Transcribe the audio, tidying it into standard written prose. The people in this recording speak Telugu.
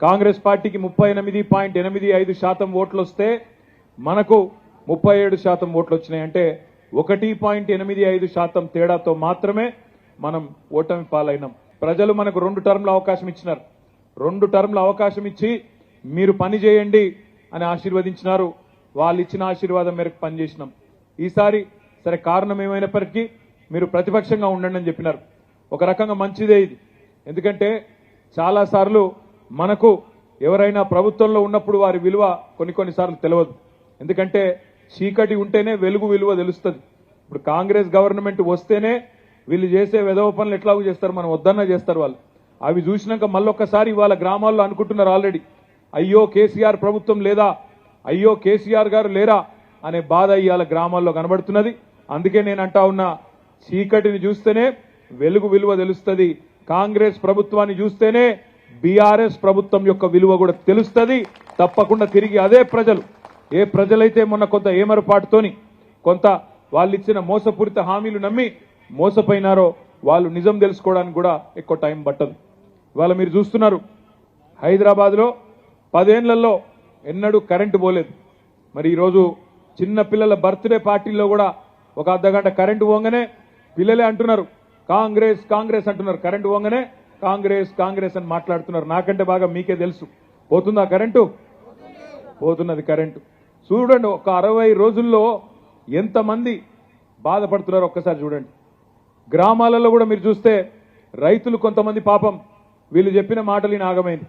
కాంగ్రెస్ పార్టీకి 38.85% ఓట్లు వస్తే మనకు 37% ఓట్లు వచ్చినాయి. అంటే 1.85% తేడాతో మాత్రమే మనం ఓటమి పాలైనాం. ప్రజలు మనకు 2 టర్మ్ల అవకాశం ఇచ్చినారు. 2 టర్మ్ల అవకాశం ఇచ్చి మీరు పని చేయండి అని ఆశీర్వదించినారు. వాళ్ళు ఇచ్చిన ఆశీర్వాదం మేరకు పనిచేసినాం. ఈసారి సరే కారణం ఏమైనప్పటికీ మీరు ప్రతిపక్షంగా ఉండండి అని చెప్పినారు. ఒక రకంగా మంచిదే ఇది. ఎందుకంటే చాలాసార్లు మనకు ఎవరైనా ప్రభుత్వంలో ఉన్నప్పుడు వారి విలువ కొన్నిసార్లు తెలియదు. ఎందుకంటే చీకటి ఉంటేనే వెలుగు విలువ తెలుస్తుంది. ఇప్పుడు కాంగ్రెస్ గవర్నమెంట్ వస్తేనే వీళ్ళు చేసే వెధవ పనులు ఎట్లాగూ చేస్తారు, మనం వద్దన్నా చేస్తారు వాళ్ళు. అవి చూసినాక మళ్ళొక్కసారి ఇవాళ గ్రామాల్లో అనుకుంటున్నారు ఆల్రెడీ, అయ్యో కేసీఆర్ ప్రభుత్వం లేదా, అయ్యో కేసీఆర్ గారు లేరా అనే బాధ ఇవాళ గ్రామాల్లో కనబడుతున్నది. అందుకే నేను అంటా ఉన్నా, చీకటిని చూస్తేనే వెలుగు విలువ తెలుస్తుంది. కాంగ్రెస్ ప్రభుత్వాన్ని చూస్తేనే బీఆర్ఎస్ ప్రభుత్వం యొక్క విలువ కూడా తెలుస్తుంది. తప్పకుండా తిరిగి అదే ప్రజలు, ఏ ప్రజలైతే మొన్న కొంత ఏమరపాటుతోని కొంత వాళ్ళు ఇచ్చిన మోసపూరిత హామీలు నమ్మి మోసపోయినారో వాళ్ళు నిజం తెలుసుకోవడానికి కూడా ఎక్కువ టైం పట్టదు. ఇవాళ మీరు చూస్తున్నారు, హైదరాబాద్లో 10 ఏళ్లలో ఎన్నడూ కరెంటు పోలేదు. మరి ఈరోజు చిన్న పిల్లల బర్త్డే పార్టీల్లో కూడా ఒక అర్ధగంట కరెంటు పోగానే పిల్లలే అంటున్నారు కాంగ్రెస్ కాంగ్రెస్ అంటున్నారు. కరెంటు పోగానే కాంగ్రెస్ కాంగ్రెస్ అని మాట్లాడుతున్నారు. నాకంటే బాగా మీకే తెలుసు. పోతుందా కరెంటు? పోతున్నది కరెంటు. చూడండి, ఒక 60 రోజుల్లో ఎంతమంది బాధపడుతున్నారు ఒక్కసారి చూడండి. గ్రామాలలో కూడా మీరు చూస్తే రైతులు కొంతమంది పాపం వీళ్ళు చెప్పిన మాటలు నాగమైంది.